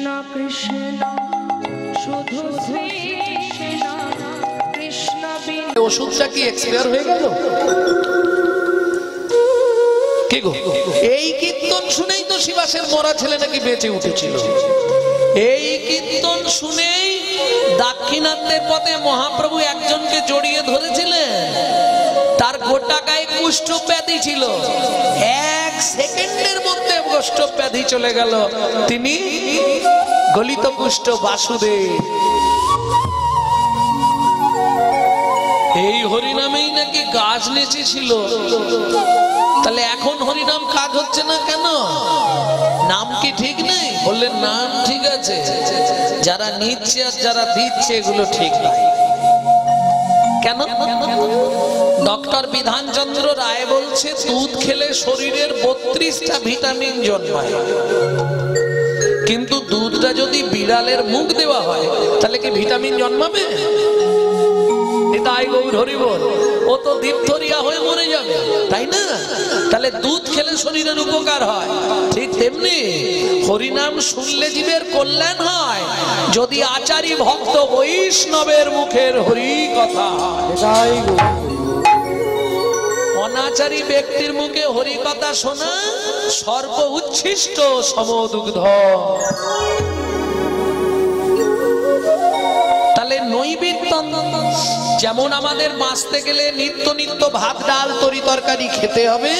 কৃষ্ণ কৃষ্ণ শুধু শ্রী কৃষ্ণ কৃষ্ণ বিন। ওষুধটা কি এক্সপায়ার হয়ে গেল? কি গো, এই কীর্তন শুনেই তো শিবাসের মরা ছেলে নাকি বেঁচে উঠেছিল। এই কীর্তন শুনেই দাক্ষিণাত্যের পথে মহাপ্রভু একজনকে জড়িয়ে ধরেছিলেন, তার গোটা গায়ে কুষ্ঠ ব্যাধি ছিল, 1 সেকেন্ডের মধ্যে কুষ্ঠ ব্যাধি চলে গেল। তিনি গলিত কুষ্ঠ বাসুদেব। এই হরিনামেই নাকি গাছ নেচেছিল। তাহলে এখন হরিনাম কাজ হচ্ছে না কেন? নাম কি ঠিক নেই? বললেন নাম ঠিক আছে, যারা নিচ্ছে আর যারা দিচ্ছে এগুলো ঠিক নাই। কেন? ডক্টর বিধানচন্দ্র রায় বলছে দুধ খেলে শরীরের 32টা ভিটামিন জন্মায়, কিন্তু দুধটা যদি বিড়ালের মুখ দেওয়া হয় তাহলে কি ভিটামিন জন্মাবে? তাই গৌর হরি বল, ও তো দীপথরিয়া হয়ে মরে যাবে, তাই না? তাহলে দুধ খেলে শরীরের উপকার হয়, ঠিক তেমনি হরিনাম শুনলে জীবের কল্যাণ হয় যদি আচারী ভক্ত বৈষ্ণবের মুখের হরি কথা। অনাচারী ব্যক্তির মুখে হরি কথা শোনা সর্ব উচ্ছিষ্ট সমদুগ্ধ। তাহলে নৈবেদ্য যেমন আমাদের বাঁচতে গেলে নিত্য নিত্য ভাত ডাল তরি তরকারি খেতে হবে,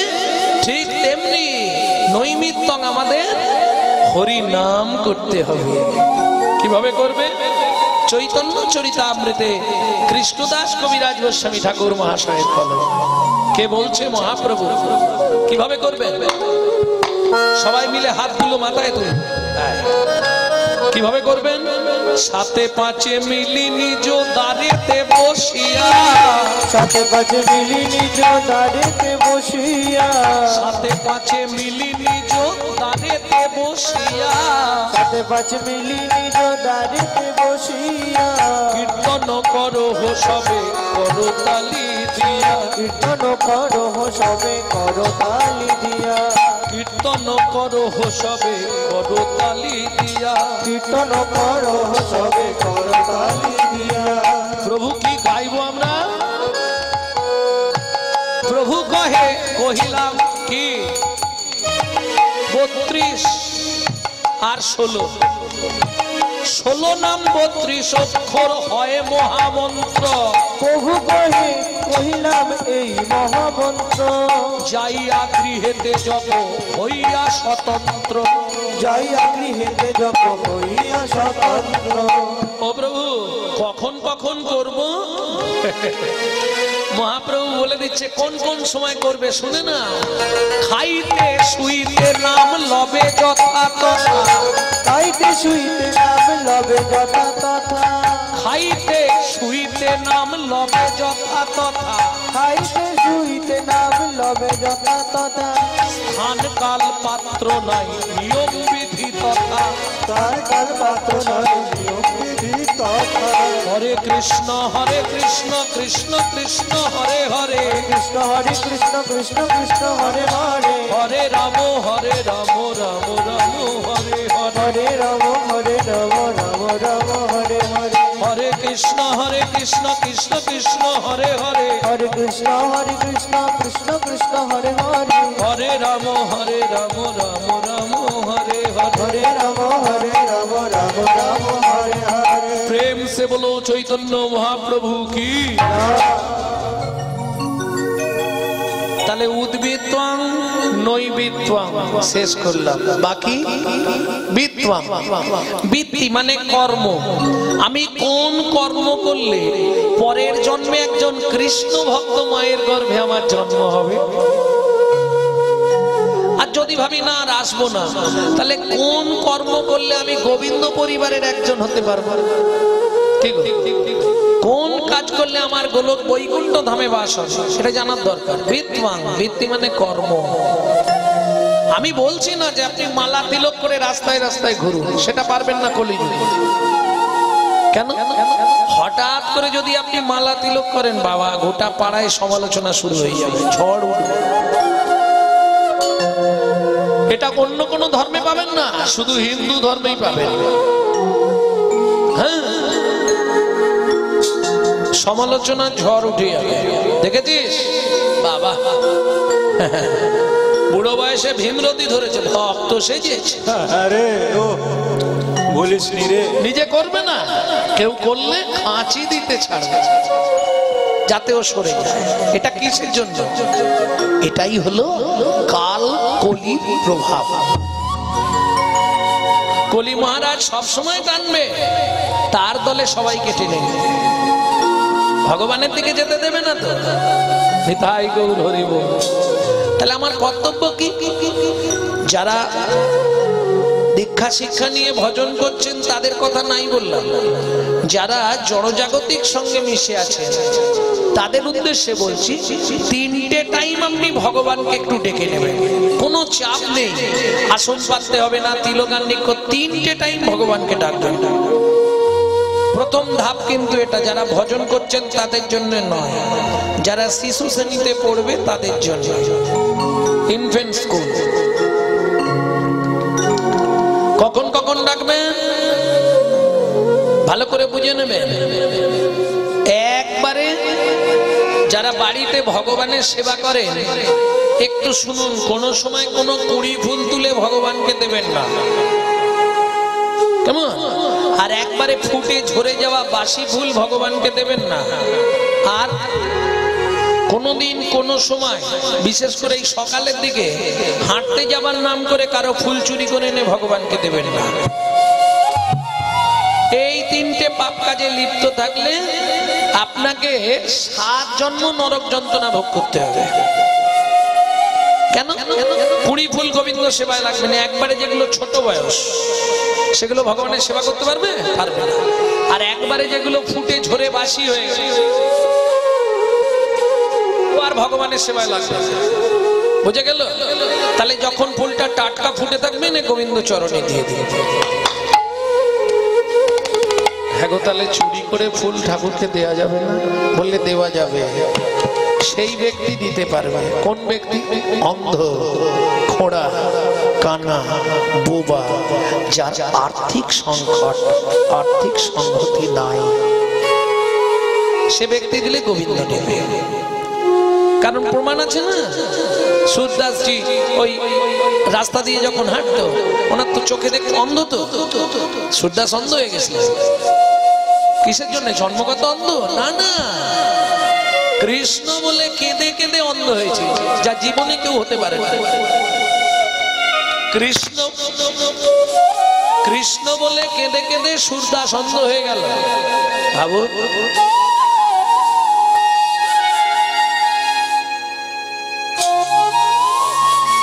ঠিক তেমনি নৈমিত্য আমাদের হরি নাম করতে হবে। কিভাবে করবে? চৈতন্য চরিতামৃতে কৃষ্ণদাস কবিরাজ গোস্বামী ঠাকুর মহাশয়ের ফলো। কে বলছে? মহাপ্রভু। কিভাবে করবেন? সবাই মিলে হাতগুলো মাথায় তুলুন। কিভাবে করবেন? সাথে পাঁচে মিলি নিজ দাঁড়িতে বসিয়া, সাথে পাঁচে মিলি নিজ দাঁড়িতে বসিয়া, সাথে পাঁচে মিলি নিজ দাঁড়িতে বসিয়া, সাথে পাঁচে মিলি নিজ দাঁড়িতে বসিয়া, কীর্তন করো হো সবে করো তালি দিয়া, কীর্তন করো হো সবে করো তালি দিয়া, কীর্তন করো হো সবে করো তালি দিয়া, কীর্তন করো হো সবে করো তালি দিয়া। প্রভু কি গাইবো আমরা? প্রভু কহে কহিলাম কি 32 আর 16 নাম 32 অক্ষর হয় মহামন্ত্র। প্রভু কহে কহিলাম এই মহামন্ত্র, যাইয়া গৃহেতে জপ হইয়া স্বতন্ত্র, যাইয়া গৃহেতে জপ হইয়া স্বতন্ত্র। ও প্রভু কখন কখন করব? মহাপ্রভু বলে দিচ্ছে কোন কোন সময় করবে, শুনে না। খাইতে শুইতে নাম লবে যথা তথা, খাইতে শুইতে নাম লবে যথা তথা, খাইতে শুইতে নাম লবে যথা তথা, খাইতে শুইতে নাম লবে যথা তথা, স্থান কাল পাত্র নাই নিয়ম বিধি তথা, তার কাল পাত্র নয় নিয়ম বিধি তথা। হরে কৃষ্ণ কৃষ্ণ কৃষ্ণ হরে হরে, কৃষ্ণ হরে কৃষ্ণ কৃষ্ণ কৃষ্ণ হরে হরে, হরে রাম রাম রাম হরে হরে, হরে রাম রাম রাম হরে হরে, হরে কৃষ্ণ কৃষ্ণ কৃষ্ণ হরে হরে, হরে কৃষ্ণ কৃষ্ণ কৃষ্ণ হরে হরে, হরে রাম রাম রাম হরে হরে, হরে রাম রাম হরে হরে। প্রেম সে বলো চৈতন্য মহাপ্রভু কি। তাহলে উদ্বৃত্তাং নৈবিত্তাং শেষ করলাম, বাকি বিত্তাং। বৃত্তি মানে কর্ম। আমি কোন কর্ম করলে পরের জন্মে একজন কৃষ্ণ ভক্ত মায়ের গর্ভে আমার জন্ম হবে। আর যদি ভাবি না আর আসবো না, তাহলে কোন কর্ম করলে আমি গোবিন্দ পরিবারের একজন হতে পারবো। ঠিক কোন কাজ করলে আমার গোলক বৈকুণ্ঠ ধামে বাস হবে সেটা জানার দরকার। বৃত্তাং, বৃত্তি মানে কর্ম। আমি বলছি না যে আপনি মালা তিলক করে রাস্তায় রাস্তায় ঘুরুন, সেটা পারবেন না কলিযুগে। কেন? হঠাৎ করে যদি আপনি মালা তিলক করেন, বাবা গোটা পাড়ায় সমালোচনা শুরু হয়ে যাবে, ঝড় উঠবে। এটা অন্য কোন ধর্মে পাবেন না, শুধু হিন্দু ধর্মেই পাবেন। হ্যাঁ, সমালোচনার ঝড় উঠে যাবে। দেখেছিস বাবা, বুড়ো বয়সে ভীমরতি ধরেছে, ভক্ত সেজেছে। আরে ও বলিস নি রে, নিজে করবে না, কেউ করলে খাঁচি দিতে ছাড়বে যাতে ও সরে যায়। এটা কিসের জন্য? এটাই হলো কাল কলির প্রভাব। কলি মহারাজ সবসময় টানবে, তার দলে সবাইকে টেনে নেবে, ভগবানের দিকে যেতে দেবে না তো। নিতাই গৌর হরি বল। তাহলে আমার কর্তব্য কি? যারা দীক্ষা শিক্ষা নিয়ে ভজন করছেন তাদের কথা নাই বললাম, যারা জড়জাগতিক সঙ্গে মিশে আছেন তাদের উদ্দেশ্যে বলছি, 3টে টাইম আপনি ভগবানকে একটু ডেকে নেবেন, কোনো চাপ নেই, আসন পাততে হবে না, তিলকান্নিক, 3টে টাইম ভগবানকে ডাকবেন। প্রথম ধাপ কিন্তু এটা, যারা ভজন করছেন তাদের জন্য নয়, যারা শিশু শ্রেণীতে পড়বে তাদের জন্য, ইনফেন্ট স্কুল। কখন কখন ডাকবেন ভালো করে বুঝে নেবেন। একবারে যারা বাড়িতে ভগবানের সেবা করেন একটু শুনুন, কোন সময় কোনো কুড়ি ফুল তুলে ভগবানকে দেবেন না, কেমন? আর একবারে ফুটে ঝরে যাওয়া বাসি ফুল ভগবানকে দেবেন না। আর কোনদিন কোন সময়, বিশেষ করে এই সকালের দিকে হাঁটতে যাবার নাম করে কারো ফুল চুরি করে এনে ভগবানকে দেবেন না। এই 3টে পাপ কাজে লিপ্ত থাকলে আপনাকে 7 জন্ম নরক যন্ত্রণা ভোগ করতে হবে। কেন? 20 ফুল গোবিন্দ সেবায় লাগবে না, একবারে যেগুলো ছোট বয়স সেগুলো ভগবানের সেবা করতে পারবে? পারবে না। আর একবারে যেগুলো ফুটে ঝরে বাসি হয়ে গেছে আর ভগবানের সেবায় লাগবে, বুঝে গেল? তাহলে যখন ফুলটা টাটকা ফুটে থাকবে না, গোবিন্দ চরণে দিয়ে দিয়ে। হ্যাঁ গো, তাহলে চুরি করে ফুল ঠাকুরকে দেওয়া যাবে না? বললে দেওয়া যাবে, সেই ব্যক্তি দিতে পারবে। কোন ব্যক্তি? অন্ধ, খোড়া, কানা, বোবা, যার আর্থিক সংকট, আর্থিক সংগতি নাই, সে ব্যক্তি দিলে গোবিন্দ নেবে। কারণ প্রমাণ আছে না, সুরদাসজি ওই রাস্তা দিয়ে যখন হাঁটতো, ওনার তো চোখে দেখতে অন্ধ, তো সুরদাস অন্ধ হয়ে গেছিল। কিসের জন্য? জন্মগত অন্ধ না, না, কৃষ্ণ বলে কেঁদে কেঁদে অন্ধ হয়েছে, যা জীবনে কেউ হতে পারে না। কৃষ্ণ কৃষ্ণ বলে কেঁদে কেঁদে সুরদাস অন্ধ হয়ে গেল, ভাবো।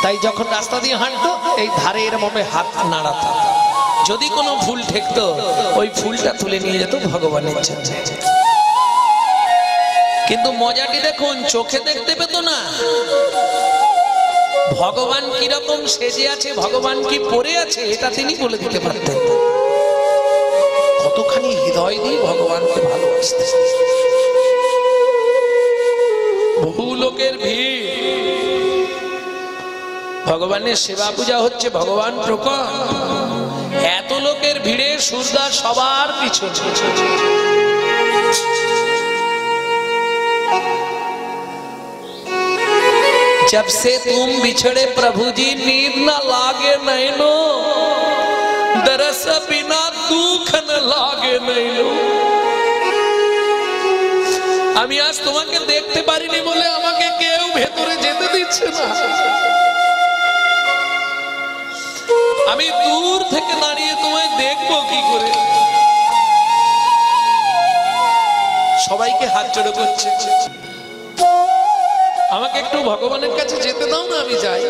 তাই যখন রাস্তা দিয়ে হাঁটতো এই ধারে এরকম হাত নাড়াতো, যদি কোনো ফুল ঠেকতো ওই ফুলটা তুলে নিয়ে যেত ভগবানের জন্য। কিন্তু মজাটি দেখুন, চোখে দেখতে পেত না ভগবান কিরকম সেজে আছে, ভগবান কি পড়ে আছে, এটা তিনি বলে দিতে পারতেন। কতখানি হৃদয় দিয়ে ভগবানকে ভালোবাসতেন। বহু লোকের ভিড়, ভগবানের সেবা পূজা হচ্ছে, ভগবান প্রকট, এত লোকের ভিড়ে সুরদাস সবার পিছনে। जब से तुम बिछड़े प्रभु जी नींद न लागे नैनो, दरस बिना दुख न लागे नैनो। আমি আজ তোমাকে দেখতে পারিনি বলে আমাকে কেউ ভেতরে যেতে দিচ্ছে না। আমি দূর থেকে দাঁড়িয়ে তোমায় দেখবো কি করে। সবাইকে হাত জোড়ো করছে, আমাকে একটু ভগবানের কাছে যেতে দাও না, আমি যাই।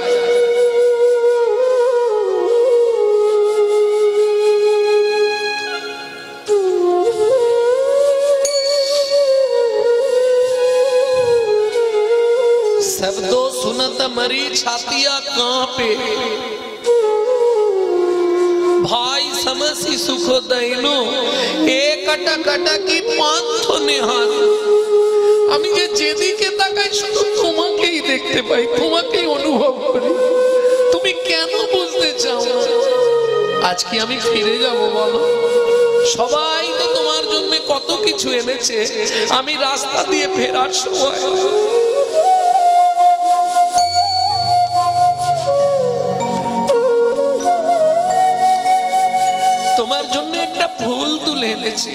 शब्दो सुनत मरी छातिया कांपे, भाई समसी सुख दैनो एक कटा कटा की पांथ निहार। আমি যে যেদিকে তাকাই শুধু তোমাকেই দেখতে পাই, তোমাকেই অনুভব করি। তুমি কেন কেন বুঝতে চাও না? আজকে আমি ফিরে যাব বলো? সবাই তো তোমার জন্য কত কিছু এনেছে, আমি রাস্তা দিয়ে ফেরার সময় তোমার জন্য একটা ফুল তুলে এনেছি।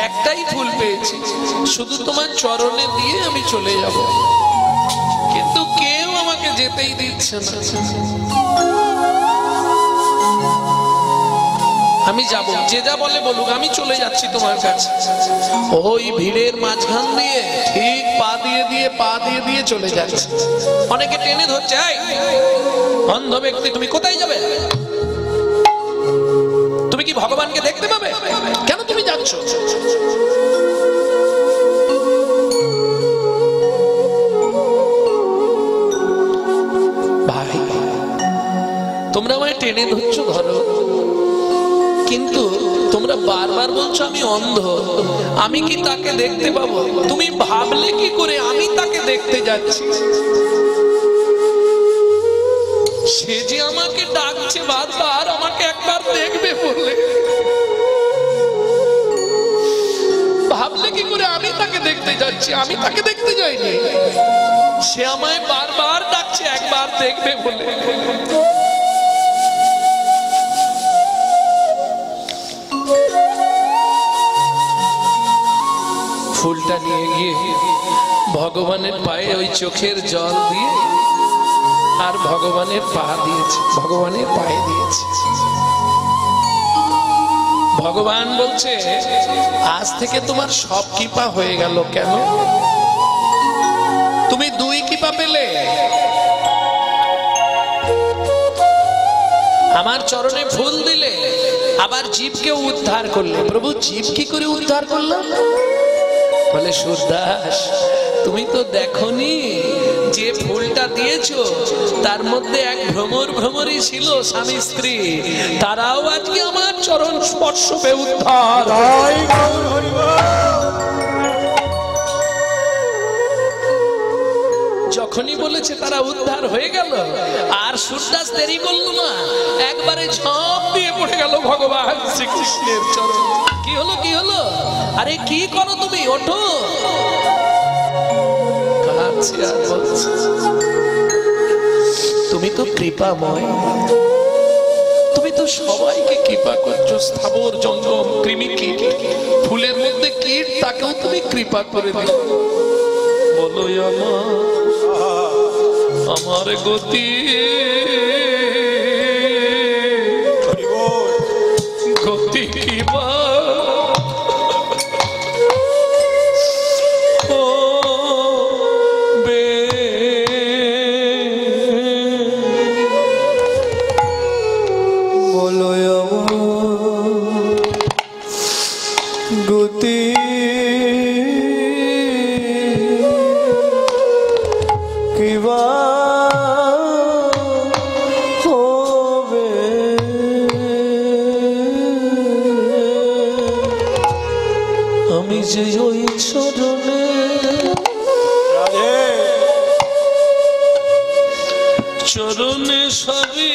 একটাই ফুল পেয়েছি, শুধু তোমার চরণে দিয়ে আমি চলে যাব, কিন্তু কেউ আমাকে যেতেই দিচ্ছে না। আমি যাব, যে যা বলে বলুক, আমি চলে যাচ্ছি তোমার কাছে। ওই ভিড়ের মাঝখান দিয়ে ঠিক পা দিয়ে দিয়ে চলে যাচ্ছে। অনেকে টেনে ধরছে, এই অন্ধ ব্যক্তি তুমি কোথায় যাবে? তুমি কি ভগবানকে দেখতে পাবে? কেন তুমি যাচ্ছ? ভাই, তোমরা আমায় টেনে ধরছো ধরো, কিন্তু তোমরা বারবার বলছো আমি অন্ধ, আমি কি তাকে দেখতে পাবো? তুমি ভাবলে কি করে আমি তাকে দেখতে যাচ্ছি? সে যে আমাকে ডাকছে বারবার, আমাকে একবার দেখবে বলে, ভাবলে কি করে আমি তাকে দেখতে যাচ্ছি? আমি তাকে দেখতে যাইনি, সে আমায় বারবার ডাকছে একবার দেখবে বলে। ফুলটা নিয়ে গিয়ে ভগবানের পায়ে ওই চোখের জল দিয়ে আর ভগবানের পা দিয়েছে, ভগবানের পায়ে দিয়েছে। ভগবান বলছে, আজ থেকে তোমার সব কৃপা হয়ে গেল। কেন? তুমি দুই কৃপা পেলে। আমার চরণে ফুল দিলে, আবার জীবকে উদ্ধার করলে। প্রভু, জীব কি করে উদ্ধার করলাম? বলে, সুরদাস, তুমি তো দেখনি যে ফুলটা দিয়েছো তার মধ্যে এক ভ্রমরই ছিল স্বামী স্ত্রী, তারাও আজকে আমার চরণ স্পর্শ পেয়ে উদ্ধার। যখনই বলেছে তারা উদ্ধার হয়ে গেল, আর সুরদাস দেরি করল না, একবারে ঝাঁপ দিয়ে পড়ে গেল ভগবান শ্রীকৃষ্ণের চরণ। কি হলো, কি হলো? আরে কি করো তুমি? ওঠো। তুমি তো কৃপাময়, তুমি তো সবাইকে কৃপা করছো। স্থাবর জঙ্গম কৃমি কীট, ফুলের মধ্যে কীট, তাকেও তুমি কৃপা করে দিও। বলো আমার গতি, গতি কি বা গতি কিবা হবে, আমি যে ওই চরণে চরণে সবই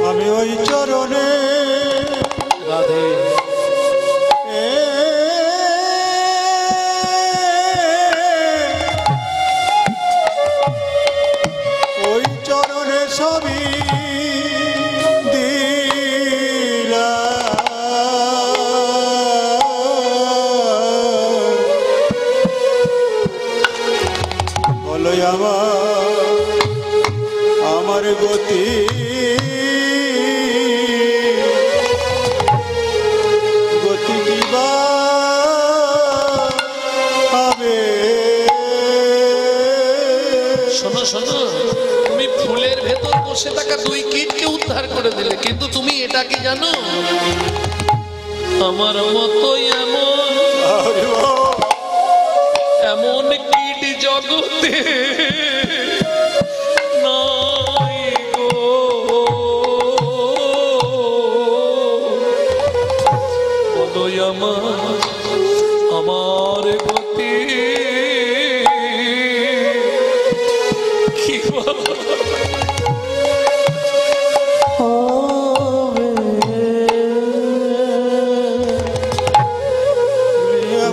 আমি ওই চরণে রাধে ওই চরণে সবই দিলাম। বলো আমার গতি করে দিলে, কিন্তু তুমি এটা কি জানো, আমার মতোই এমন কীট জগতে নাই গো, বলো আমার গতি কি বলো?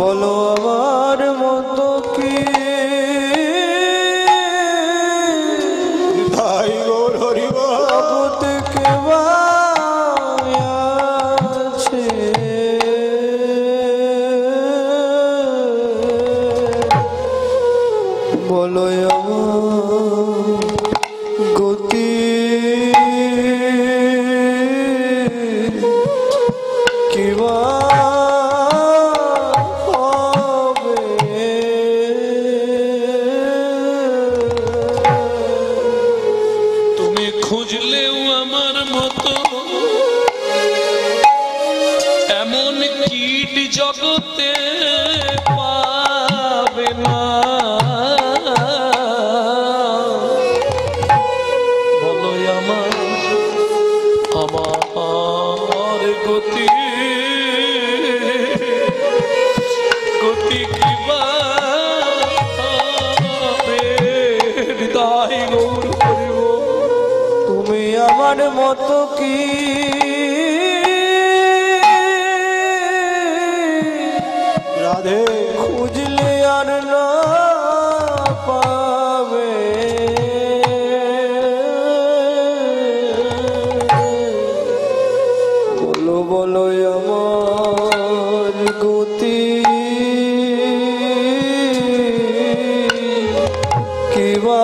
বলো আমার মতো কি ভাই গৌর হরিব থেকে আছে, বলো আমার গতি কিবা খুঁজলেও আমার মতো এমন কীট জগতে পাবে না, বলো আমার গতি গতি কিবা হৃদয় গৌর করিব, তুমি আমার মতো কি রাধে খুঁজলে আর না পাবে, বলো বলো আমার গতি কিবা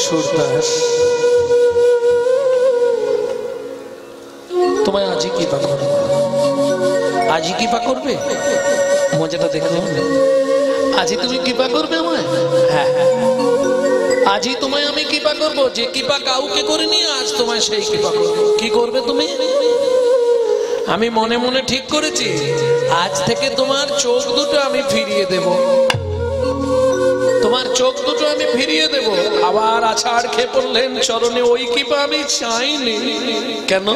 সুরদাস তোমায় আজই কৃপা করবে, আজই কৃপা করবে, মজাটা দেখো, আজই তুমি কৃপা করবে আমায়, হ্যাঁ আজই তোমায় আমি কৃপা করব, যে কৃপা কাউকে করিনি আজ তোমায় সেই কৃপা করব। কি করবে তুমি? আমি মনে মনে ঠিক করেছি আজ থেকে তোমার চোখ দুটো আমি ফিরিয়ে দেব, তোমার চোখ দুটো আমি ফিরিয়ে দেব। আবার আছাড় খেয়ে পড়লেন চরণে, ওই কৃপা আমি চাইনি। কেন?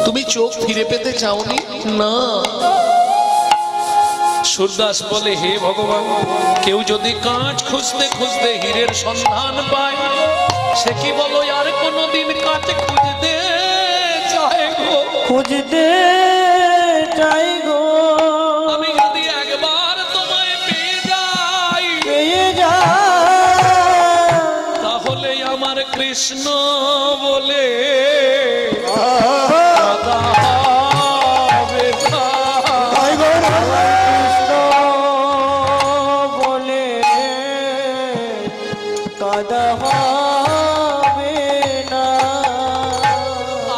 তুমি চোখ ফিরে পেতে চাওনি না। সুরদাস বলে, হে ভগবান, কেউ যদি কাঁচ খুঁজতে খুঁজতে হীরের সন্ধান পায়, সে কি বলো আর কোনোদিন কাঁচ খুঁজতে চায় গো? খুঁজতে চাই গো, আমি যদি একবার তোমায় পেয়ে যাই, তাহলে আমার কৃষ্ণ বলে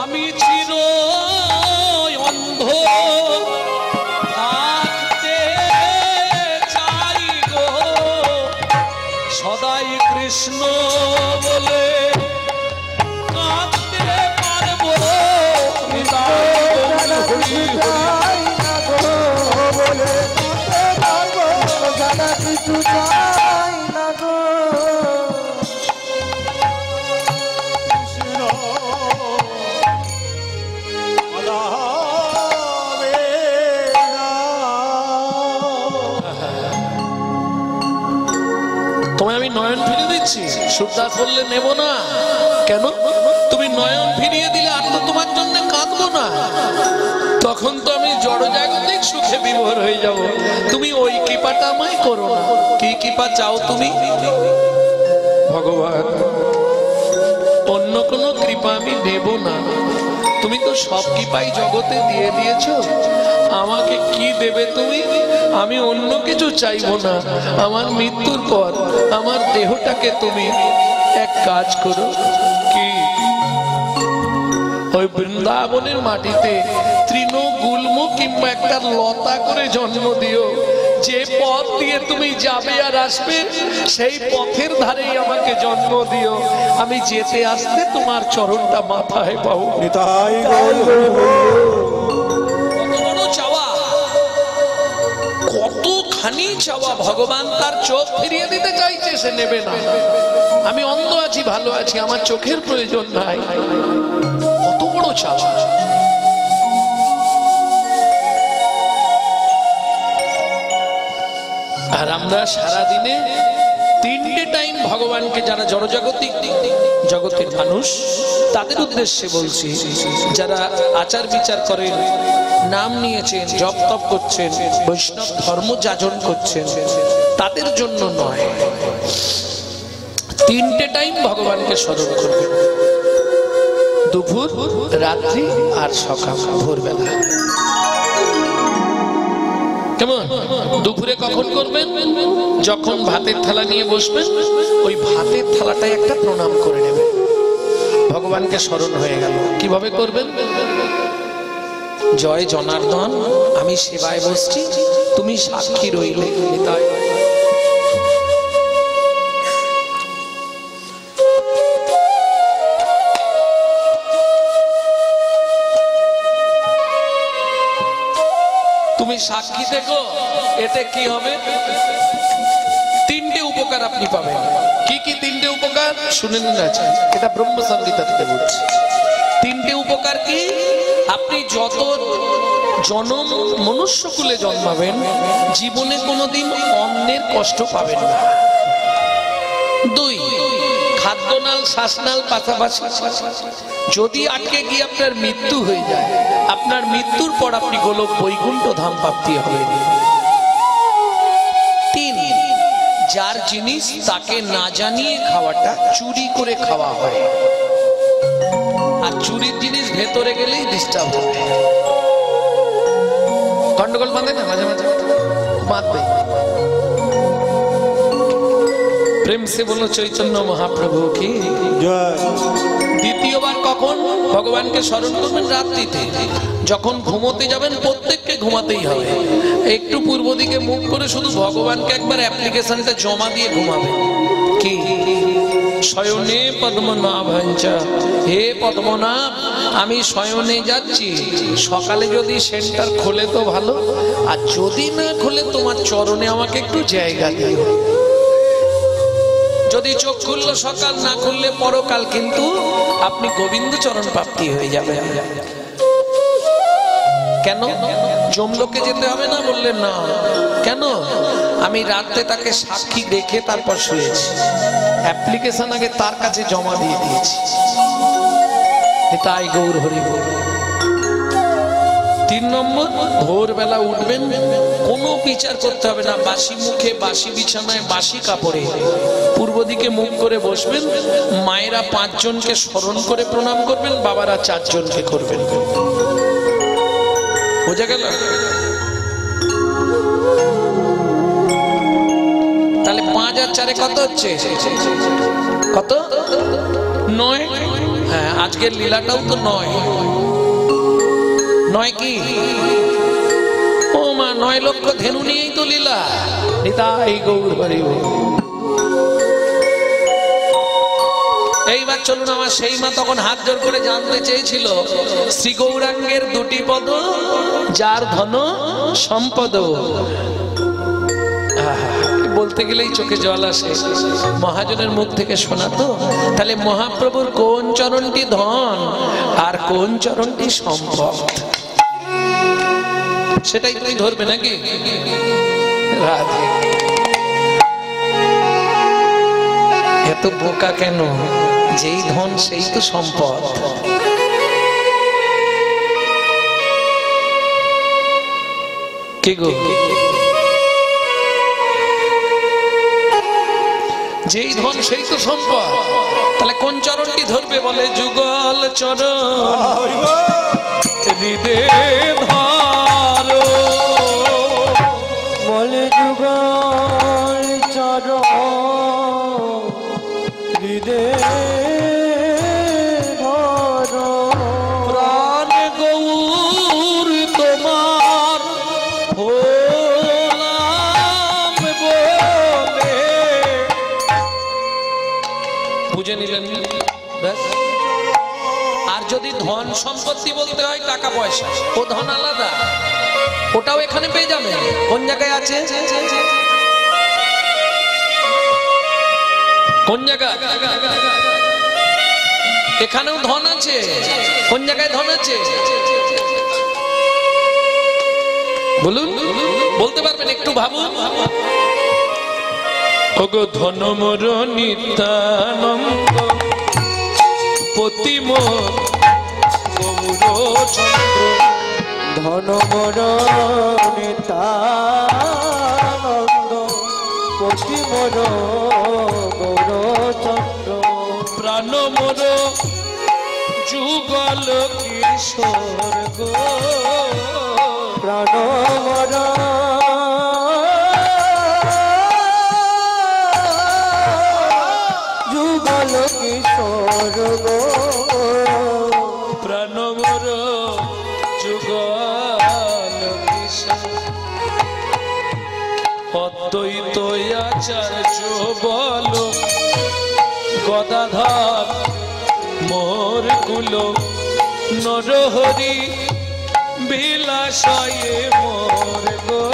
আমি চির অন্ধ থাকতে চাই গো, সদাই কৃষ্ণ বলে কাঁদতে পারবো। তোমায় আমি নয়ন ফিরিয়ে দিচ্ছি। সুরদাস বললে, নেব না। কেন? তুমি নয়ন ফিরিয়ে দিলে আর তো তোমার জন্য কাঁদবো না, তখন তো আমি জড়জাগতিক সুখে বিভোর হয়ে যাব। তুমি ওই কৃপাটা আমায় করো না। কি কৃপা চাও তুমি? ভগবান, অন্য কোনো কৃপা আমি নেব না। তুমি তো সব কৃপাই জগতে দিয়ে দিয়েছো, আমাকে কি দেবে তুমি? আমি অন্য কিছু চাইবো না। আমার মৃত্যুর পর আমার দেহটাকে তুমি এক কাজ করো। কি? ওই বৃন্দাবনের মাটিতে তৃণ গুল্ম কিংবা একটা লতা করে জন্ম দিও। যে পথ দিয়ে তুমি যাবে আর আসবে সেই পথের ধারেই আমাকে জন্ম দিও। আমি যেতে আসতে তোমার চরণটা মাথায় পাবো। নিতাই গৌর কত বড় চাওয়া, কতখানি চাওয়া। ভগবান তার চোখ ফিরিয়ে দিতে চাইছে, সে নেবে না। আমি অন্ধ আছি, ভালো আছি, আমার চোখের প্রয়োজন নাই। কত বড় চাওয়া। আর আমরা সারাদিনে 3টে টাইম ভগবানকে, যারা জড়জাগতিক জগতের মানুষ তাদের উদ্দেশ্যে বলছি, যারা আচার বিচার করেন, নাম নিয়েছেন, জপ তপ করছেন, বৈষ্ণব ধর্ম যাজন করছেন, তাদের জন্য নয়। 3টে টাইম ভগবানকে স্মরণ করবেন, দুপুর, রাত্রি আর সকাল, ভোরবেলা। কেমন? দুপুরে কখন করবেন? যখন ভাতের থালা নিয়ে বসবেন, ওই ভাতের থালাটায় একটা প্রণাম করে নেবেন, ভগবানকে স্মরণ হয়ে গেল। কিভাবে করবেন? জয় জনার্দন, আমি সেবায় বসছি, তুমি সাক্ষী রইলে। তাই তুমি সাক্ষী দেখো। এতে কি হবে? 3টে উপকার আপনি পাবেন। কি কি 3টে উপকার? শুনে নিন। আছে, এটা ব্রহ্ম সংগীতা থেকে বলছি। 3টে উপকার কি? আপনি যত জন্ম মনুষ্যকুলে জন্মাবেন, জীবনে কোনোদিন অন্যের কষ্ট পাবেন না। 2, খাদ্যনাল শ্বাসনাল পাশাপাশি যদি আটকে গিয়ে আপনার মৃত্যু হয়ে যায়, আপনার মৃত্যুর পর আপনি গোলক বৈকুণ্ঠ ধাম প্রাপ্তি হবেন। 3, যার জিনিস তাকে না জানিয়ে খাওয়াটা চুরি করে খাওয়া হয়, আর চুরির জিনিস ভেতরে গেলেই ডিস্টার্ব হবে। গন্ডগোল বাঁধে না মাঝে মাঝে, বাঁধবে। প্রেম সে বলো চৈতন্য মহাপ্রভু কি জয়। দ্বিতীয়বার কখন ভগবানকে স্মরণ করবেন? রাত্রিতে, যখন ঘুমোতে যাবেন। প্রত্যেককে ঘুমাতেই হবে। একটু পূর্ব দিকে মুখ করে শুধু ভগবানকে একবার অ্যাপ্লিকেশনটা জমা দিয়ে ঘুমাবেন। কি? শয়নে পদ্মনাভাঞ্চা, হে পদ্মনাভ, আমি শয়নে যাচ্ছি। সকালে যদি সেন্টার খোলে তো ভালো, আর যদি না খোলে তোমার চরণে আমাকে একটু জায়গা দিও। যদি চোখ খুললো সকাল, না খুললে পরকাল, কিন্তু আপনি গোবিন্দ চরণ প্রাপ্তি হয়ে যাবেন। কেন? যমলোকে যেতে হবে না? বললেন না। কেন? আমি রাতে তাকে সাক্ষী দেখে তারপর শুয়েছি, অ্যাপ্লিকেশন আগে তার কাছে জমা দিয়ে দিয়েছি। তাই গৌর হরি বল। 3 নম্বর, ভোরবেলা উঠবেন, কোনো বিচার করতে হবে না। বাসি মুখে, বাসি বিছানায়, বাসি কাপড়ে পূর্ব দিকে মুখ করে বসবেন। মায়েরা 5 জনকে স্মরণ করে প্রণাম করবেন, বাবারা 4 জনকে করবেন। বোঝা গেল? তাহলে 5 আর 4 কত হচ্ছে? কত? 9। হ্যাঁ, আজকের লীলাটাও তো 9। 9 কি? ও মা, 9 লক্ষ ধেনু নিয়েই তো লীলা। নিতাই গৌর হরি বল। এইবার চলুন, আমার সেই মা তখন হাত জোর করে জানতে চেয়েছিল, শ্রী গৌরাঙ্গের 2টি পদ, যার ধন সম্পদ। বলতে গেলেই চোখে জল আসে, মহাজনের মুখ থেকে শোনা তো। তাহলে মহাপ্রভুর কোন চরণটি ধন আর কোন চরণটি সম্পদ, সেটাই তুই ধরবে নাকি? রাধে। এত বোকা কেন? যেই ধন সেই তো সম্পদ। কি গো? যেই ধন সেই তো সম্পদ। তাহলে কোন চরণটি ধরবে? বলে যুগল চরণ হৃদে ধরো। বলে যুগল চরণ হৃদে ধরো। ধন সম্পত্তি বলতে হয় টাকা পয়সা, ও ধন আলাদা, ওটাও এখানে পেয়ে যাবে। কোন জায়গায় আছে? কোন জায়গায়? এখানেও ধন আছে। কোন জায়গায় ধন আছে বলুন, বলতে পারবেন? একটু ভাবুন। ওগো ধন মোর নিত্যানন্দ পতি মোর গৌরচন্দ্র, ধন মোর নিত্যানন্দ পতি মোর গৌরচন্দ্র, প্রাণ মোর যুগল কিশোর গো, প্রাণ মোর যুগল কিশোর গো, প্রাণ মোর যুগল কিশোর। অদ্বৈত আচার্য বল গদাধর মোর কুল, নরহরি বিলাসয়ে মোর গো,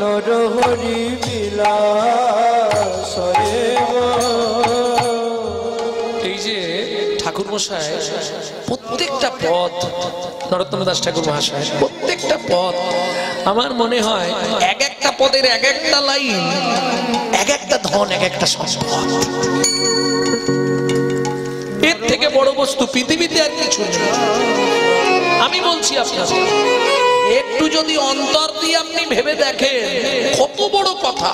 নরহরি বিলাসয়ে গো। এই যে ঠাকুর মশাই প্রত্যেকটা পদ, নরোত্তম দাস ঠাকুর মহাশয় প্রত্যেকটা পদ, আমার মনে হয় এক একটা পদের এক একটা লাইন, এক একটা ধন, এক একটা সম্পদ। এর থেকে বড় বস্তু পৃথিবীতে আর কিছু নেই। আমি বলছি আপনার, একটু যদি অন্তর দিয়ে আপনি ভেবে দেখেন কত বড় কথা।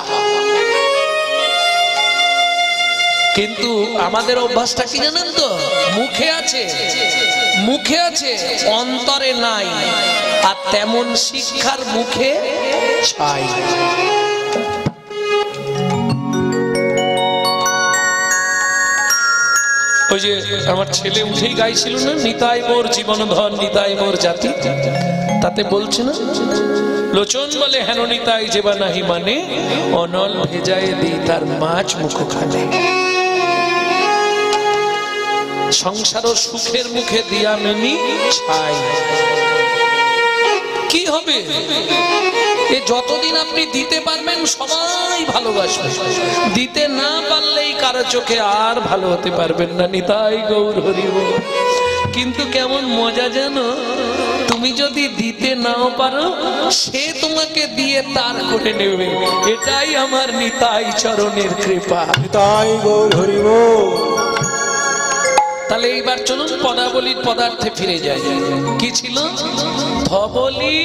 কিন্তু আমাদের অভ্যাসটা কি জানেন তো? মুখে আছে, মুখে আছে, অন্তরে নাই। আর তেমন শিক্ষার মুখে ছাই। ওই যে আমার ছেলে উঠেই গাইছিল না, নিতাই মোর জীবন ধন, নিতাই মোর জাতি। তাতে বলছে না, লোচন বলে হেন নিতাই যেবা নাহি মানে, অনল ভেজায় দিই তার মাছ মুখ খানে। সংসার সুখের মুখে দিয়া মেনি ছাই। কি হবে? এ যতদিন আপনি দিতে পারবেন সবাই ভালোবাসবে, দিতে না পারলেই কারো চোখে আর ভালো হতে পারবেন না। নিতাই গৌর হরি বল। কিন্তু কেমন মজা জানো, তুমি যদি দিতে নাও পারো, সে তোমাকে দিয়ে তার করে নেবে। এটাই আমার নিতাই চরণের কৃপা। নিতাই গৌর হরি বল। তাহলে এইবার চলুন পদাবলীর পদার্থে ফিরে যাই। কি ছিল? ধবলি,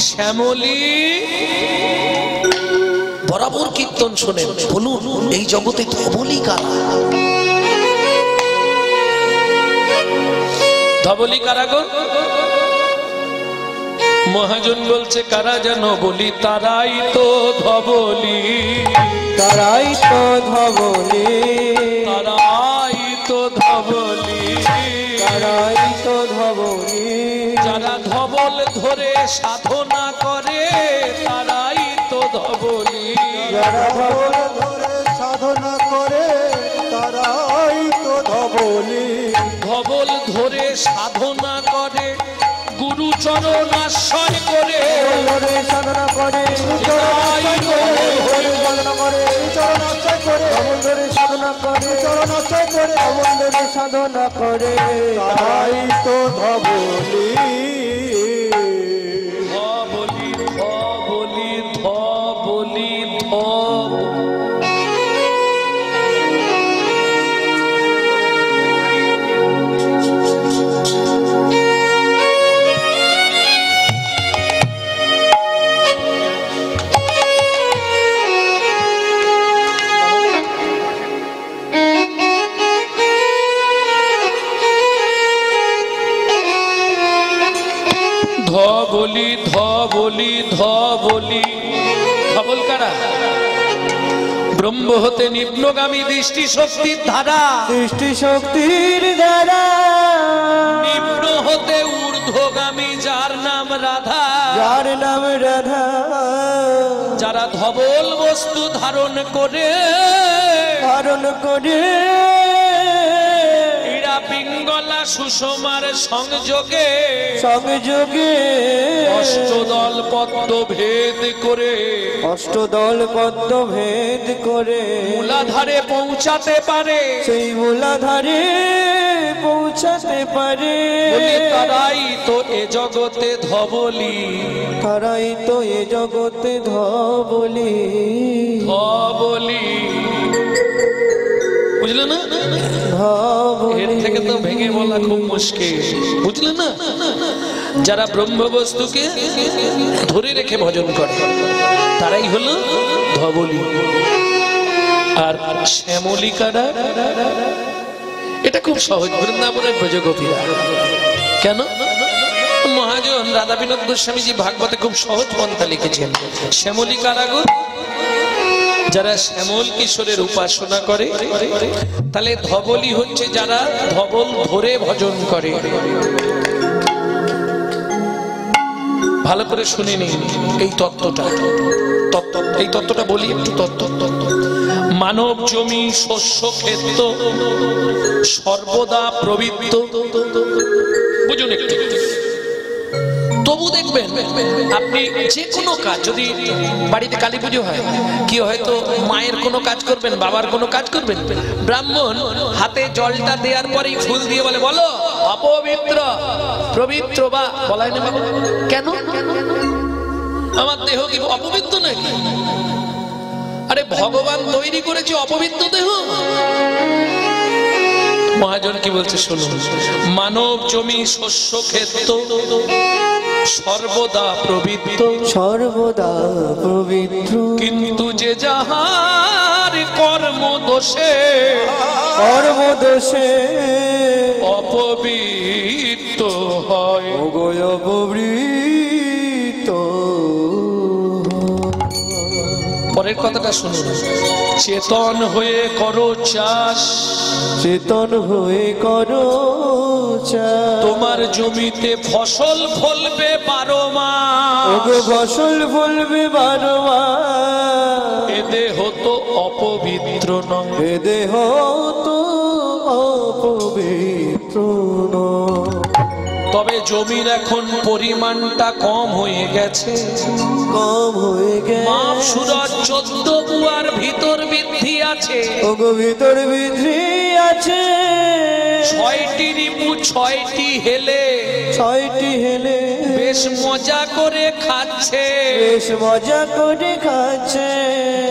শ্যামলি। বরাবর কীর্তন শোনেন, বলুন এই জগতে ধবলি কারা? ধবলি কারা গো? মহাজন বলছে কারা যেন বলি, তারাই তো ধবলি, তারাই তো ধবলি, তারাই তো ধবলি, তারাই তো ধবলি। যারা ধবল ধরে সাধনা করে, তারাই তো ধবলি, যারা ধবল ধরে সাধনা করে, তারাই তো ধবলি। ধবল ধরে সাধনা করে, গুরু চরণ আশ্রয় করে, ধরে সাধনা করে, সাধনা করে, চরণ আশ্রয় করে, ধবল ধরে সাধনা করে, চরণ আশ্রয় করে, ধবল ধরে সাধনা করে, তারাই তো ধবলি। ধবলি, ধবলি, ধবলি, ধব। ধবলি, ধবলি, ধবলি। ধবল কারা? ব্রহ্ম হতে নিম্নগামী দৃষ্টি শক্তির ধারা, দৃষ্টি শক্তির দ্বারা, নিম্ন হতে ঊর্ধ্বগামী যার নাম রাধা, যার নাম রাধা। যারা ধবল বস্তু ধারণ করে, ধারণ করে, এরা পিঙ্গলা সুষমার সংযোগে সংযোগে অষ্টদল পদ্ম ভেদ করে অষ্টদল পদ্ম ভেদ করে মূলাধারে পৌঁছাতে পারে। সেই মূলাধারে পৌঁছাতে পারে। বলি তারাই তো এ জগতে ধবলি, তারাই তো এ জগতে ধবলি। ধবলি বুঝলে না? এর ধবলি থেকে তো ভেঙে বলা খুব মুশকিল, বুঝলে না? যারা ব্রহ্মবস্তুকে ধরে রেখে ভজন করে তারাই হলো ধবলি। আর শ্যামলিকারা, এটা খুব সহজ। বৃন্দাবনের ব্রজগোপীরা কেন? মহাজন রাধা বিনোদ গোস্বামীজি ভাগবতে খুব সহজ পন্থা লিখেছেন। শ্যামলিকারা গো, যারা শ্যামল কিশোরের উপাসনা করে, তাহলে ধবলি হচ্ছে যারা ধবল ধরে ভজন করে। ভালো করে শুনে নিন এই তত্ত্বটা। এই তত্ত্বটা বলি একটু। তত্ত্ব মানব জমি শস্য ক্ষেত্র সর্বদা প্রবৃত্ত। বুঝুন একটু। তবু দেখবেন আপনি যে কোনো কাজ, যদি বাড়িতে কালী পুজো হয়, কি হয়তো মায়ের কোনো কাজ করবেন, বাবার কোনো কাজ করবেন, ব্রাহ্মণ হাতে জলটা দেওয়ার পরেই ফুল দিয়ে বলে বলো অপবিত্র পবিত্র, বা বলাই না বাবা। কেন? আমার দেহ কি অপবিত্র নাকি? আরে ভগবান তৈরি করেছে অপবিত্র দেহ। মহাজন কি বলছে শুনুন। মানব জমি শস্য ক্ষেত্র সর্বদা প্রবৃত্ত, সর্বদা পবিত্র, কিন্তু যে যাহার কর্ম দোষে কর্মদোষে অপবিত্র হয়। অগয় পবিত্র। পরের কথাটা শুনুন। চেতন হয়ে করো চাষ, চেতন হয়ে করো চাষ, তোমার জমিতে ফসল ফলবে 12 মাস। ওগো ফসল ফলবে 12 মাস। এ দেহ তো অপবিত্র নয়, এ দেহ তো অপবিত্র নয়। তবে জমির এখন পরিমাণটা কম হয়ে গেছে। কম হয়ে গেছে। মাপ সুরজ 14 বুয়ার ভিতর বৃদ্ধি আছে। ওগো ভিতর বৃদ্ধি আছে। 6টি রিপু 6টি হেলে 6টি হেলে বেশ মজা করে খাচ্ছে। বেশ মজা করে খাচ্ছে।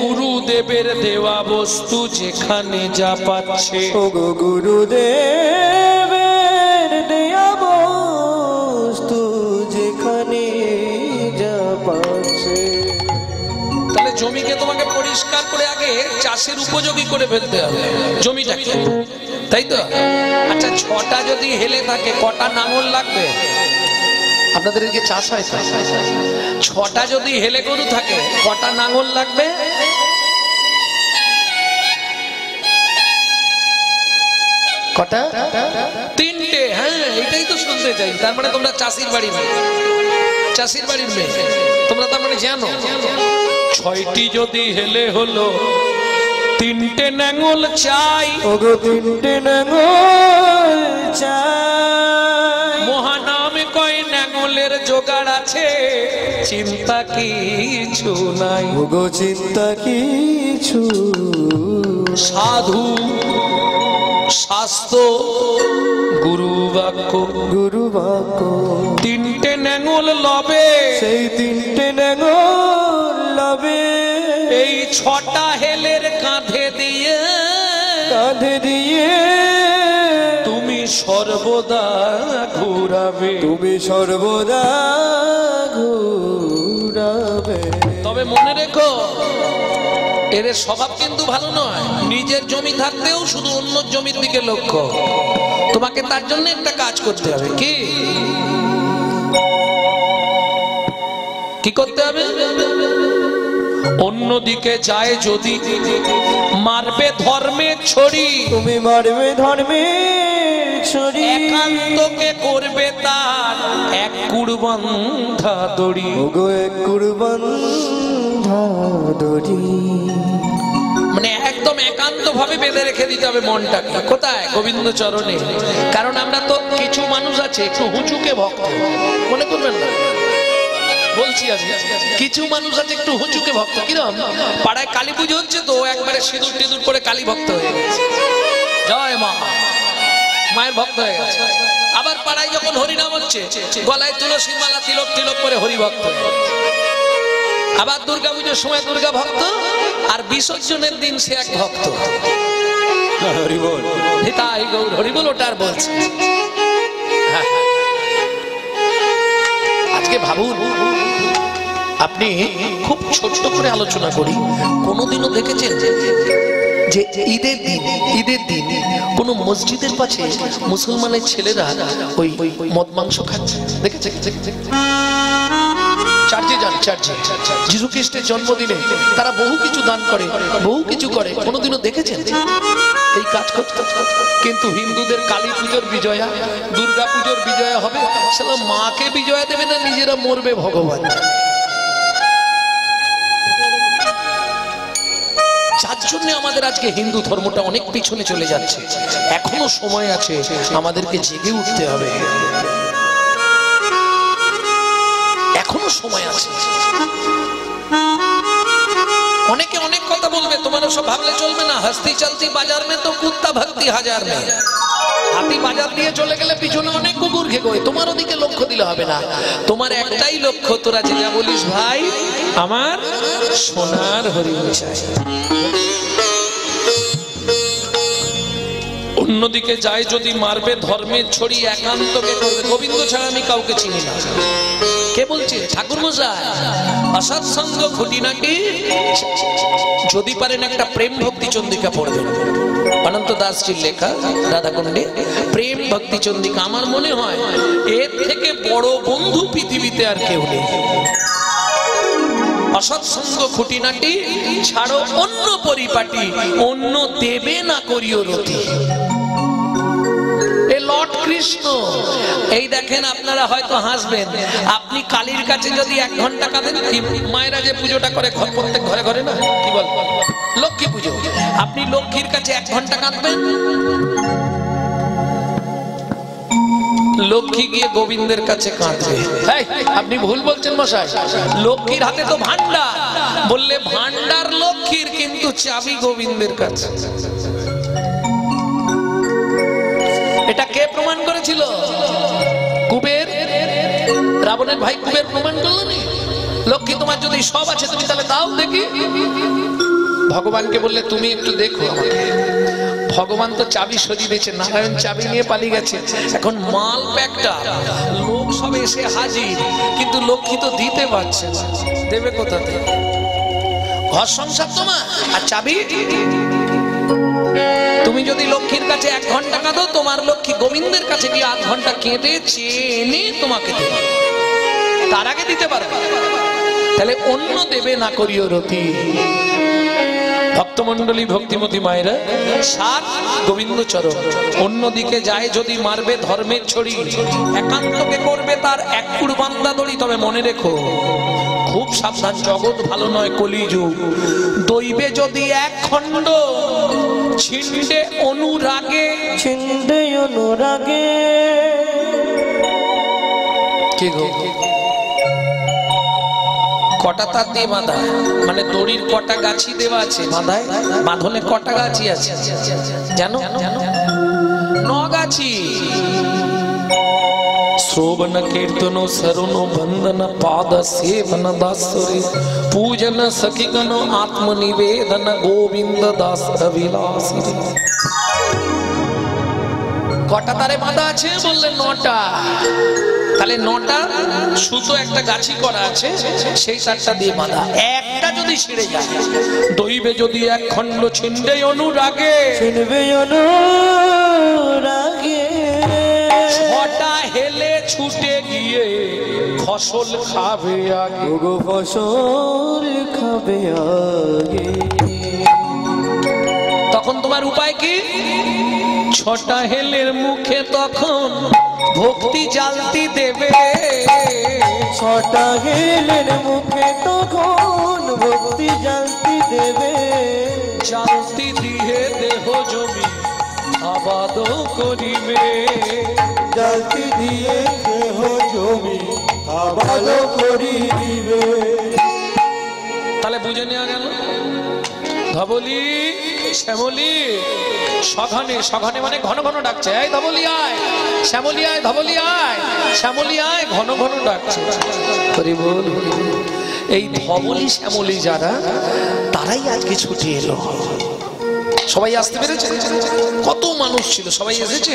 গুরুদেবের দেওয়া বস্তু যেখানে যা পাচ্ছে। ওগো গুরুদেবের দেয়া বস্তু যেখানে যা পাচ্ছে। তাহলে জমিকে তোমাকে পরিষ্কার করে আগে চাষের উপযোগী করে ফেলতে হবে জমিটাকে, তাই তো? আচ্ছা, 6টা যদি হেলে থাকে কটা নাঙল লাগবে? আপনাদের এদিকে চাষ হয়? 6টা যদি হেলে গরু থাকে কটা নাঙল লাগবে? কটা? 3টে। হ্যাঁ, এটাই তো শুনতে চাই। তার মানে তোমরা চাষির বাড়ির মেয়ে, চাষির বাড়ির মেয়ে তোমরা, তার মানে জানো 6টি যদি হেলে হলো 3টে নাঙল চাই। ওগো 3টে নাঙল চাই। মহানামে কয় নাঙলের জোগাড় আছে, চিন্তা কিছু নাই। ওগো চিন্তা কিছু। সাধু শাস্ত্র গুরু বাক্য, গুরু বাক্য 3টে নাঙল লবে। সেই 3টে নাঙল লবে। এই 6টা হেলের কাঁধে দিয়ে কাঁধে দিয়ে তুমি সর্বদা ঘুরাবে। তুমি সর্বদা ঘুরাবে। তবে মনে রেখো, এর স্বভাব কিন্তু ভালো নয়। নিজের জমি থাকতেও শুধু অন্য জমির দিকে লক্ষ্য। তোমাকে তার জন্য একটা কাজ করতে হবে। কি করতে হবে? অন্যদিকে যায় যদি মারবে ধর্মের ছড়ি। তুমি মারবে ধর্মের ছড়ি। একান্তকে করবে তার এক কুড়বন্ধা দড়ি। ওগো এক কুড়বন্ধা দড়ি। মানে এক একদম একান্ত ভাবে বেঁধে রেখে দিতে হবে মনটাকে। কোথায়? গোবিন্দ চরণে। কারণ আমরা তো কিছু মানুষ আছে একটু হুঁচুকে ভক্ত, মনে করবেন না বলছি আজকে, কিছু মানুষ আছে একটু হুঁচুকে ভক্ত। কিরকম? পাড়ায় কালী পুজো হচ্ছে তো একবারে সিঁদুর টিঁদুর করে কালী ভক্ত হয়ে গেছে, জয় মা, মায়ের ভক্ত হয়ে গেছে। আবার পাড়ায় যখন হরিনাম হচ্ছে গলায় তুলসী মালা তিলক তিলক করে হরি ভক্ত হয়ে গেছে। আবার দুর্গা পুজোর সময় দুর্গা ভক্ত, আর বিসর্জনের দিন সে এক ভক্ত। হরিবল নিতাই গৌর হরিবল, ওটা আর বলছে। আজকে ভাবুন, আপনি খুব ছোট্ট করে আলোচনা করি, কোনোদিনও দেখেছেন যে ঈদের দিন কোন মসজিদের পাশে মুসলমানের ছেলেরা ওই মদ মাংস খাচ্ছে? দেখেছে? চার্চে যান, চার্চে যিশু খ্রিস্টের জন্মদিনে তারা বহু কিছু দান করে, বহু কিছু করে, কোনোদিনও দেখেছেন এই কাজ করতে? কিন্তু হিন্দুদের কালী পুজোর বিজয়া, দুর্গা পুজোর বিজয়া হবে, সেটা মাকে বিজয়া দেবে না, নিজেরা মরবে ভগবান। যার জন্য আমাদের আজকে হিন্দু ধর্মটা অনেক পিছনে চলে যাচ্ছে। এখনো সময় আছে, আমাদেরকে জেগে উঠতে হবে, এখনো সময় আছে। অনেকে অনেক কথা বলবে, তোমার সব ভাবলে চলবে না। হাসতি চলতি বাজার মে তো কুত্তা ভক্তি হাজার মে। হাতি বাজার দিয়ে চলে গেলে পিছনে অনেক কুকুর ঘেঁকোয়, তোমার ওদিকে লক্ষ্য দিলে হবে না। তোমার একটাই লক্ষ্য, তোরা যেটা বলিস ভাই আমার সোনার হরিণ চাই। অন্যদিকে যায় যদি মারবে ধর্মের ছড়ি, একান্তকে করবে। গোবিন্দ ছাড়া আমি কাউকে চিনি না। কে বলছে? ঠাকুর মশাই। অসৎসঙ্গ খুঁটিনাটি, যদি পারেন একটা প্রেম ভক্তি চন্দ্রিকা পড়বেন, অনন্ত দাসজির লেখা রাধাকুণ্ডে প্রেম ভক্তি চন্দ্রিকা। আমার মনে হয় এর থেকে বড় বন্ধু পৃথিবীতে আর কেউ নেই। অসৎসঙ্গ খুঁটিনাটি ছাড়ো অন্য পরিপাটি, অন্য দেবে না করিও রতি। লর্ড কৃষ্ণ। এই দেখেন, আপনারা হয়তো হাসবেন, আপনি কালীর কাছে যদি 1 ঘন্টা কাঁদেন, মায়েরা যে পুজোটা করে প্রত্যেক ঘরে ঘরে না, কি বল, লক্ষ্মী পুজো, আপনি লক্ষ্মীর কাছে 1 ঘন্টা কাঁদবেন, লক্ষ্মী গিয়ে গোবিন্দের কাছে কাঁদবে। আপনি ভুল বলছেন মশাই, লক্ষ্মীর হাতে তো ভান্ডার, বললে ভান্ডার লক্ষ্মীর, কিন্তু চাবি গোবিন্দের কাছে। এটা কে প্রমাণ করেছিল? কুবের, রাবণের ভাই কুবের প্রমাণ করলো না? লক্ষ্মী তোমার যদি সব আছে, তুমি তাহলে দাও দেখি। ভগবানকে বললে তুমি একটু দেখো আমাকে। ভগবান তো চাবি সরিয়ে দিয়েছে, নারায়ণ চাবি নিয়ে পালিয়ে গেছে। এখন মাল প্যাকটা লোক সব এসে হাজির, কিন্তু লক্ষ্মী তো দিতে পারছে না, দেবে কোথা থেকে? ঘর সংসার তোমার, আর চাবি। তুমি যদি লক্ষ্মীর কাছে 1 ঘন্টা কাঁদো, তোমার লক্ষ্মী গোবিন্দের কাছে গিয়ে 8 ঘন্টা কেঁদে চেনে তোমাকে দেবে, তার আগে দিতে পারবে। তাহলে অন্য দেবে না করিও রতি। ভক্তমন্ডলী, ভক্তিমতী মায়েরা, 7 গোবিন্দ চরণ। অন্যদিকে যায় যদি মারবে ধর্মের ছড়ি, একান্তকে করবে তার 1 কুড় বান্দা দড়ি। তবে মনে রেখো, খুব সাবধান, জগৎ ভালো নয়, কলিযুগ। দইবে যদি 1 খণ্ড, ছিন্ডে অনুরাগে, ছিন্ডে অনুরাগে। কে গো? কটা তার দিয়ে বাঁধা, মানে দড়ির কটা গাছি দেওয়া আছে বাঁধায়, বাঁধনে কটা গাছি আছে জানো? 9 গাছি। শ্রবণ কীর্তন শরণ বন্দন পাদ সেবন দাসরে পূজন সখিগণ আত্মনিবেদন গোবিন্দ দাস বিলাসী। কটা তারে বাঁধা আছে? বললে 9টা। তাহলে 9টা সুতো একটা গাছি করা আছে, সেই তারটা দিয়ে বাঁধা। একটা যদি ছিঁড়ে যায়, দইবে যদি 1 খণ্ড, ছিন্ডে অনুরাগে, ছিন্ডে অনুরাগে। 6টা হেলে ছুটে গিয়ে ফসল খাবে আগে, গো ফসল খাবে আগে। তখন তোমার উপায় কি? 6টা হেলের মুখে তখন ভক্তি জ্বালতি দেবে। 6টা হেলের মুখে তখন ভক্তি জ্বালতি দেবে। জালতি দিয়ে দেহ জমি আবাদ করিবে। জালতি দিয়ে দেহ জমি আবাদ করিবে। তাহলে বুঝে নেওয়া গেল ধবলি শ্যামলি সঘনে সঘনে মানে ঘন ঘন ডাকছে, এই ধবলি আয়, শ্যামলি আয়, ধবলি আয়, শ্যামলি আয়, ঘন ঘন ডাকছে। হরি বল। এই ধবলি শ্যামলি যারা, তারাই আজকে ছুটি এলো। সবাই আসতে পেরেছে? কত মানুষ ছিল, সবাই এসেছে?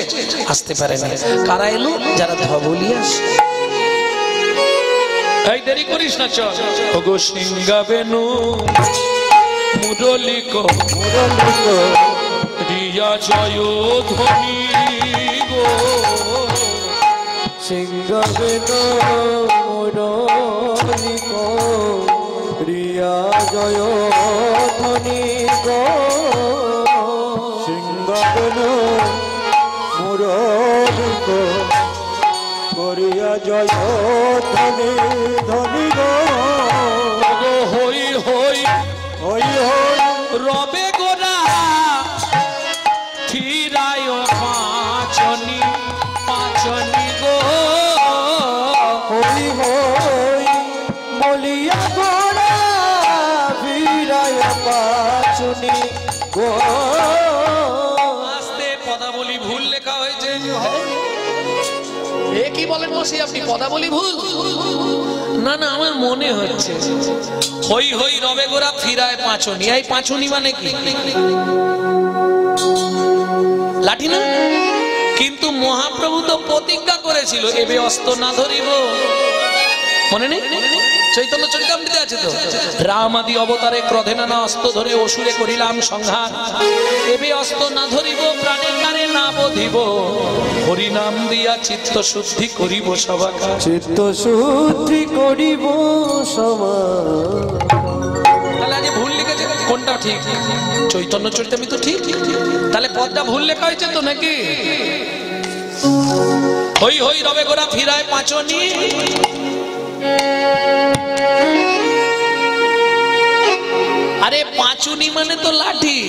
আসতে পারে না। কারা এলো? যারা ধবলি আসে। এই দেরি করিস না, চল। ওগো সিংহা বেনু মুরলিক রিয়া জয় ধ্বনি গো। সিংহবেন মুরলিক রিয়া জয় ধ্বনি গো। সিংহবেন মুরলিক রিয়া জয় ধ্বনি ধ্বনি গো। হই হই হই হই রবে গোরা ফিরায় পাঁচনি পাঁচনি গো। হই হই বলিয়া গোরা ফিরায় পাঁচনি গো। আস্তে পদাবলী ভুল লেখা হয়েছে। এ কি বলেন মশাই আপনি, পদাবলী ভুল? না না, আমার মনে হচ্ছে হই হই রবে গোরা ফিরায় পাঁচনি। এই পাঁচনি মানে কি? লাঠি না? কিন্তু মহাপ্রভু তো প্রতিজ্ঞা করেছিল, এবে অস্ত্র না ধরিব। মনে নেই? চৈতন্য চরিতামৃতে আছে তো, রাম আদি অবতারে ক্রোধে নানা অস্ত্র ধরে অসুরে করিলাম সংহার। এবে অস্ত্র না ধরিব, প্রাণে কানে না বধিব, হরি নাম দিয়া চিত্ত শুদ্ধি করিব সবাকার। চিত্ত শুদ্ধি করিব সবার। তাহলে আজ ভুল লিখেছে, কোনটা ঠিক? চৈতন্য চরিতামৃত ঠিক, তাহলে পদটা ভুল লেখা হয়েছে তো নাকি? হই হই রবে গোরা ফিরায় পাঁচনি। আরে পাঁচুনি মানে তো লাঠি।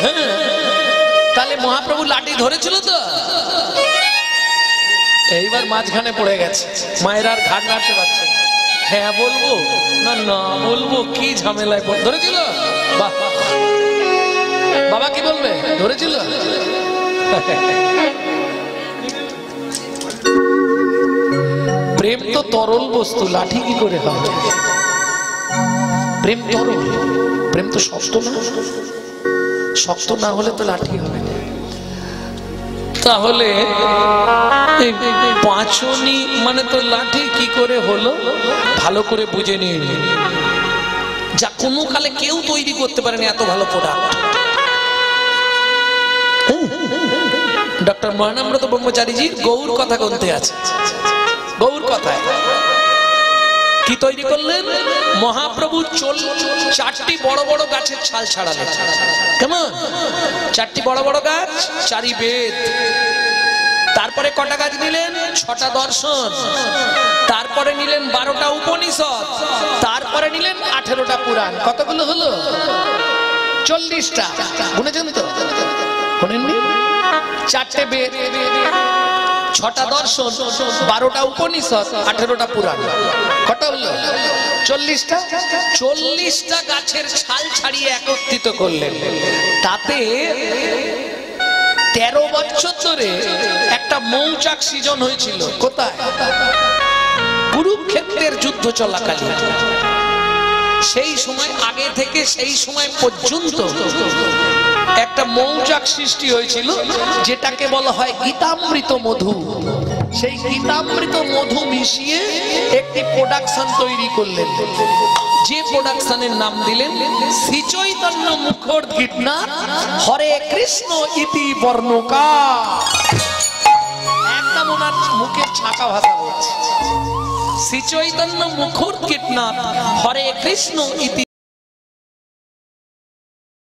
হ্যাঁ, তাহলে মহাপ্রভু লাঠি ধরেছিল তো। এইবার মাঝখানে পড়ে গেছে, মায়ের আর ঘাট নাড়তে পারছে না। হ্যাঁ বলবো না না বলবো, কি ঝামেলায় ধরেছিল। বাহ, বাবা কি বলবে? ধরেছিল। প্রেম তো তরল বস্তু, লাঠি কি করে হবে? প্রেম তরল, প্রেম তো শক্ত না। শক্ত না হলে তো লাঠি হবে না। তাহলে পাঁচনি মানে তো লাঠি কি করে হলো? ভালো করে বুঝে নিয়ে, যা কোনো কালে কেউ তৈরি করতে পারেনি এত ভালো প্রোডাক্ট। ডক্টর মহানামব্রত ব্রহ্মচারীজির গৌর কথা গ্রন্থে আছে। গৌর কথায় কি তৈরি করলেন? মহাপ্রভু 4টি বড় বড় গাছের ছাল ছাড়ালেন। কেমন? 4টি বড় বড় গাছ, 4ই বেদ। তারপরে কটা গাছ নিলেন? 6টা দর্শন। তারপরে নিলেন 12টা উপনিষদ। তারপরে নিলেন 18টা পুরাণ। কতগুলো হলো? 40টা। গুনেছেন তো? গুনেননি? 4টে বেদ, 6টা দর্শন, 12টা উপনিষদ, 18টা পুরাণ। কটা হলো? 40টা। 40টা গাছের ছাল ছাড়িয়ে একত্রিত করলেন। তাতে 13 বছর ধরে একটা মৌচাক সৃজন হয়েছিল। কোথায়? কুরুক্ষেত্রের যুদ্ধ চলাকালীন। সেই সময় আগে থেকে সেই সময় পর্যন্ত একটা মৌচাক সৃষ্টি হয়েছিল, যেটাকে বলা হয় গীতামৃত মধু। সেই গীতামৃত মধু মিশিয়ে একটি প্রোডাকশন তৈরি করলেন, যে প্রোডাকশনের নাম দিলেন শ্রী চৈতন্য মুখর গীতনাথ হরে কৃষ্ণ ইতি বর্ণকা। একদম ওনার মুখের ছাকা ভাষা বলছে, শ্রী চৈতন্য মুখর গীতনাথ হরে কৃষ্ণ ইতি